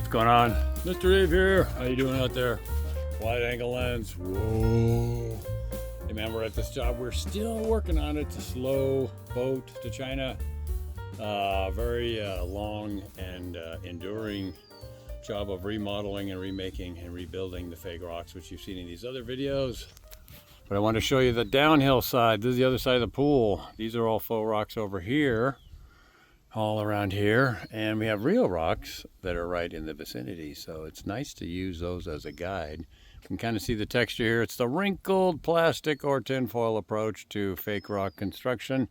what's going on? Mr. Eve here. How you doing out there? Wide angle lens. Whoa. Hey man, we're at this job. We're still working on it. It's a slow boat to China. Very long and enduring job of remodeling and remaking and rebuilding the fake rocks, which you've seen in these other videos. But I want to show you the downhill side. This is the other side of the pool. These are all faux rocks over here, all around here, and we have real rocks that are right in the vicinity, so it's nice to use those as a guide. You can kind of see the texture here. It's the wrinkled plastic or tinfoil approach to fake rock construction.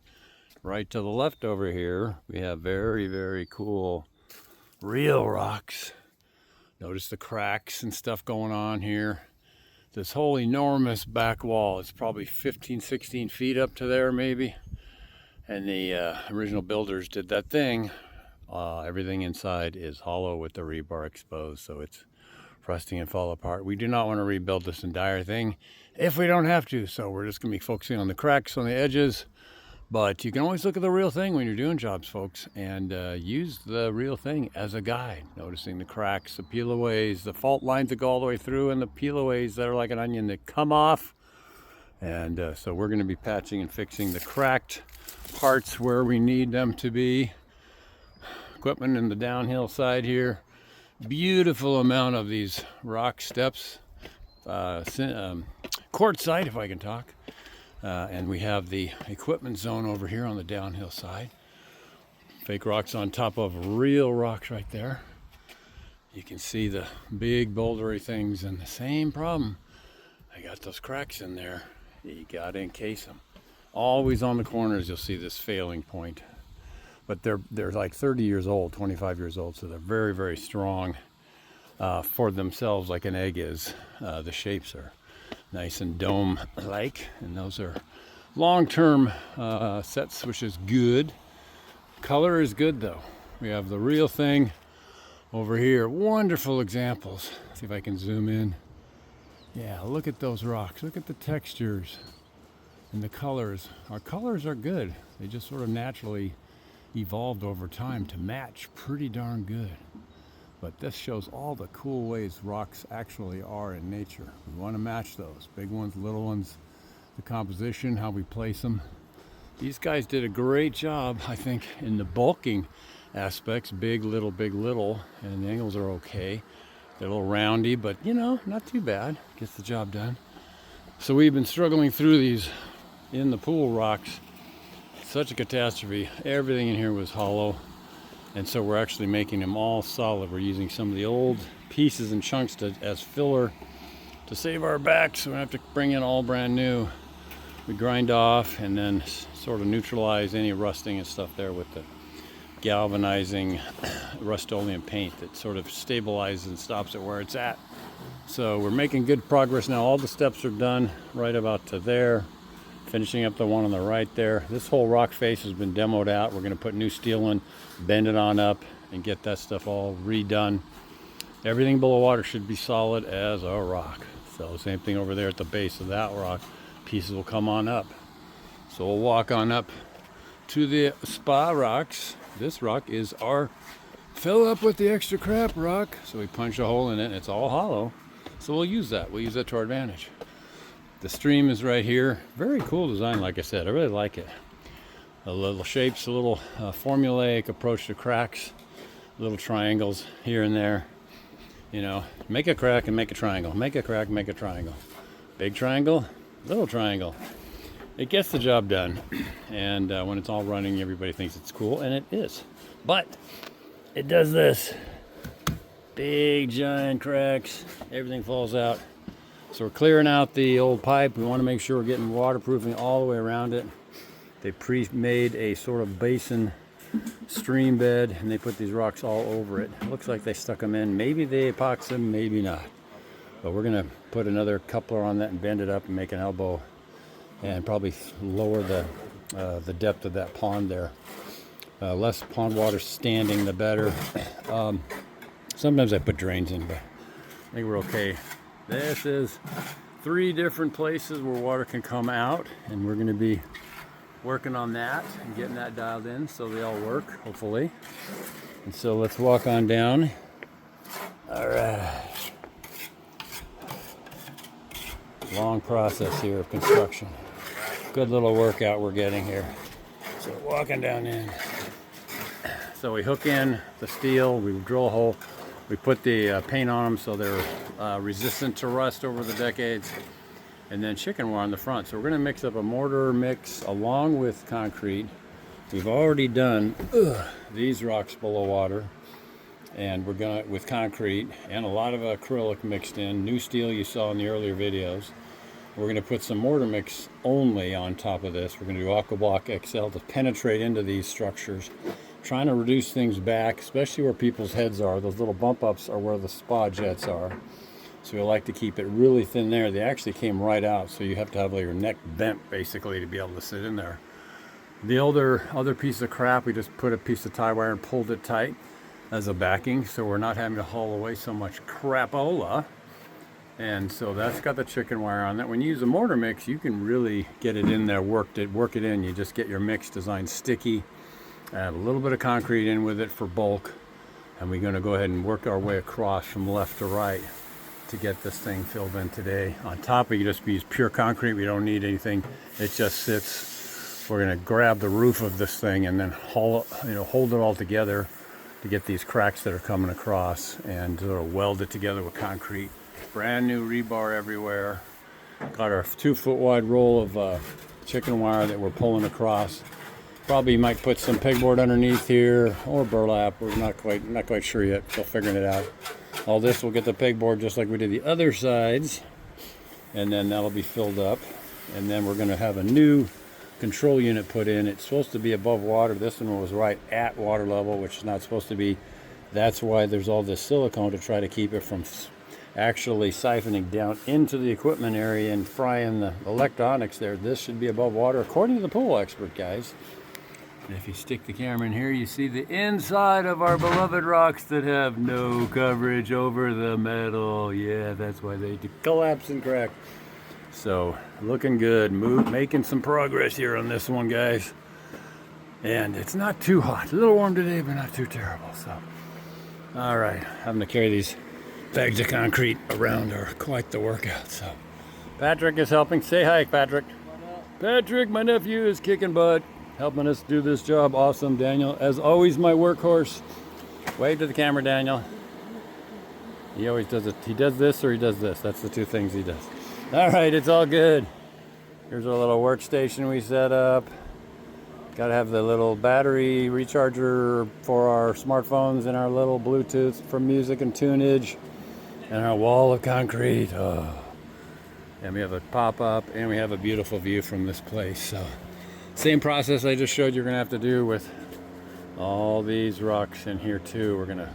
Right to the left over here, we have very, very cool real rocks. Notice the cracks and stuff going on here. This whole enormous back wall, it's probably 15, 16 feet up to there maybe. And the original builders did that thing. Everything inside is hollow with the rebar exposed, so it's rusting and fall apart. We do not want to rebuild this entire thing if we don't have to, so we're just going to be focusing on the cracks on the edges. But you can always look at the real thing when you're doing jobs, folks, and use the real thing as a guide. Noticing the cracks, the peel-aways, the fault lines that go all the way through, and the peel-aways that are like an onion that come off. And so we're going to be patching and fixing the cracked parts where we need them to be. Equipment in the downhill side here. Beautiful amount of these rock steps. Quartzite, if I can talk. And we have the equipment zone over here on the downhill side. Fake rocks on top of real rocks right there. You can see the big bouldery things, and the same problem. I got those cracks in there. You gotta encase them. Always on the corners you'll see this failing point. But they're like 30 years old, 25 years old, so they're very, very strong for themselves, like an egg is. The shapes are nice and dome-like, and those are long-term sets, which is good. Color is good though. We have the real thing over here. Wonderful examples. See if I can zoom in. Yeah, look at those rocks. Look at the textures and the colors. Our colors are good. They just sort of naturally evolved over time to match pretty darn good. But this shows all the cool ways rocks actually are in nature. We want to match those. Big ones, little ones, the composition, how we place them. These guys did a great job, I think, in the bulking aspects. Big, little, and the angles are okay. They're a little roundy, but you know, not too bad. Gets the job done. So we've been struggling through these in the pool rocks. Such a catastrophe. Everything in here was hollow. And so we're actually making them all solid. We're using some of the old pieces and chunks as filler to save our backs. So we have to bring in all brand new. We grind off and then sort of neutralize any rusting and stuff there with the galvanizing Rust-Oleum paint that sort of stabilizes and stops it where it's at. So we're making good progress now. All the steps are done right about to there. Finishing up the one on the right there. This whole rock face has been demoed out. We're going to put new steel in, bend it on up, and get that stuff all redone. Everything below water should be solid as a rock. So same thing over there at the base of that rock. Pieces will come on up. So we'll walk on up to the spa rocks. This rock is our fill up with the extra crap rock. So we punch a hole in it and it's all hollow. So we'll use that. We'll use that to our advantage. The stream is right here. Very cool design, like I said. I really like it. A little shapes, a little formulaic approach to cracks. Little triangles here and there. You know, make a crack and make a triangle. Make a crack, make a triangle. Big triangle, little triangle. It gets the job done. And when it's all running, everybody thinks it's cool, and it is. But it does this. Big giant cracks. Everything falls out. So we're clearing out the old pipe. We want to make sure we're getting waterproofing all the way around it. They pre-made a sort of basin stream bed, and they put these rocks all over it. It looks like they stuck them in. Maybe they epoxy them, maybe not. But we're going to put another coupler on that and bend it up and make an elbow, and probably lower the depth of that pond there. Less pond water standing, the better. Sometimes I put drains in, but I think we're okay. This is 3 different places where water can come out, and we're going to be working on that and getting that dialed in so they all work, hopefully. And so let's walk on down All right. Long process here of construction. Good little workout we're getting here. So walking down in. So we hook in the steel, we drill a hole, we put the paint on them so they're resistant to rust over the decades, and then chicken wire on the front. So we're gonna mix up a mortar mix along with concrete. We've already done these rocks below water, and we're gonna, with concrete and a lot of acrylic mixed in, new steel you saw in the earlier videos. We're gonna put some mortar mix only on top of this. We're gonna do Aquablock XL to penetrate into these structures, trying to reduce things back, especially where people's heads are. Those little bump ups are where the spa jets are. So we like to keep it really thin there. They actually came right out, so you have to have like your neck bent basically to be able to sit in there. The other piece of crap, we just put a piece of tie wire and pulled it tight as a backing, so we're not having to haul away so much crapola. And so that's got the chicken wire on that. When you use a mortar mix, you can really get it in there, work it in. You just get your mix designed sticky, add a little bit of concrete in with it for bulk, and we're going to go ahead and work our way across from left to right to get this thing filled in today. On top, we just use pure concrete. We don't need anything. It just sits. We're going to grab the roof of this thing and then hold it all together to get these cracks that are coming across, and sort of weld it together with concrete. Brand new rebar everywhere. Got our 2-foot wide roll of chicken wire that we're pulling across. Probably might put some pegboard underneath here or burlap. We're not quite sure yet. Still figuring it out. All this will get the pegboard just like we did the other sides, and then that'll be filled up. And then we're going to have a new control unit put in. It's supposed to be above water. This one was right at water level, which is not supposed to be. That's why there's all this silicone to try to keep it from actually siphoning down into the equipment area and frying the electronics there. This should be above water according to the pool expert, guys. And if you stick the camera in here, you see the inside of our beloved rocks that have no coverage over the metal. Yeah, that's why they collapse and crack. So looking good, making some progress here on this one, guys. And it's not too hot. A little warm today, but not too terrible. So, all right, having to carry these bags of concrete around are quite the workout. So Patrick is helping. Say hi, Patrick. Patrick, my nephew, is kicking butt, helping us do this job. Awesome. Daniel, as always, my workhorse. Wave to the camera, Daniel. He always does it. He does this or he does this. That's the two things he does. All right, it's all good. Here's our little workstation we set up. Got to have the little battery recharger for our smartphones and our little Bluetooth for music and tunage. And our wall of concrete. Oh. And we have a pop-up, and we have a beautiful view from this place. So, same process I just showed you're going to have to do with all these rocks in here too. We're going to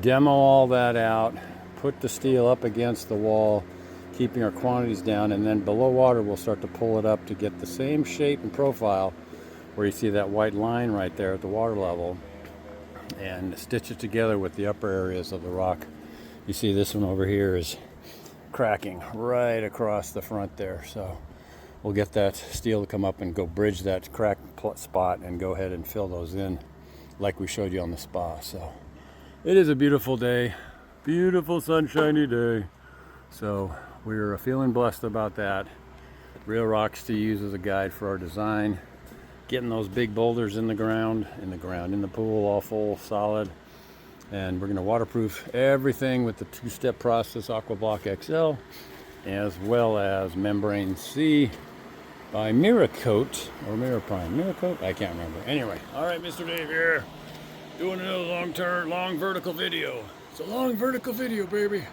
demo all that out, put the steel up against the wall, keeping our quantities down, and then below water we'll start to pull it up to get the same shape and profile where you see that white line right there at the water level, and stitch it together with the upper areas of the rock. You see this one over here is cracking right across the front there, so we'll get that steel to come up and go bridge that crack spot and go ahead and fill those in like we showed you on the spa. So it is a beautiful day, beautiful sunshiny day, so we're feeling blessed about that. Real rocks to use as a guide for our design, getting those big boulders in the pool, all full solid. And we're going to waterproof everything with the 2-step process, Aquablock XL, as well as Membrane C by Miracoat, or Miraprime. Miracoat? I can't remember. Anyway, all right, Mr. Dave here, doing another long vertical video. It's a long vertical video, baby.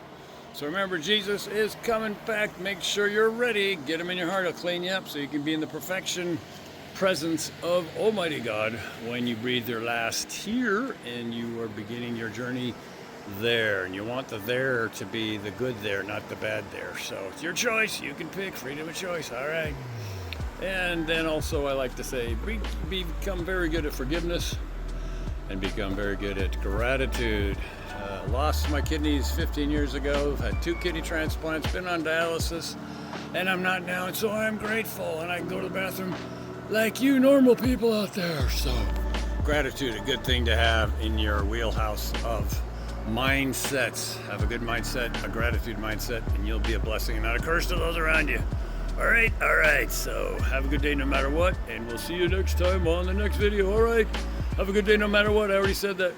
So remember, Jesus is coming back. Make sure you're ready. Get him in your heart. He'll clean you up so you can be in the perfection presence of Almighty God when you breathe your last here and you are beginning your journey there. And you want the there to be the good there, not the bad there. So it's your choice. You can pick. Freedom of choice. All right. And then also I like to say, become very good at forgiveness and become very good at gratitude. Lost my kidneys 15 years ago. Had 2 kidney transplants. Been on dialysis. And I'm not now. And so I'm grateful. And I can go to the bathroom like you normal people out there. So gratitude, a good thing to have in your wheelhouse of mindsets. Have a good mindset, a gratitude mindset, and you'll be a blessing and not a curse to those around you. All right. So have a good day no matter what, and we'll see you next time on the next video. All right. Have a good day no matter what. I already said that.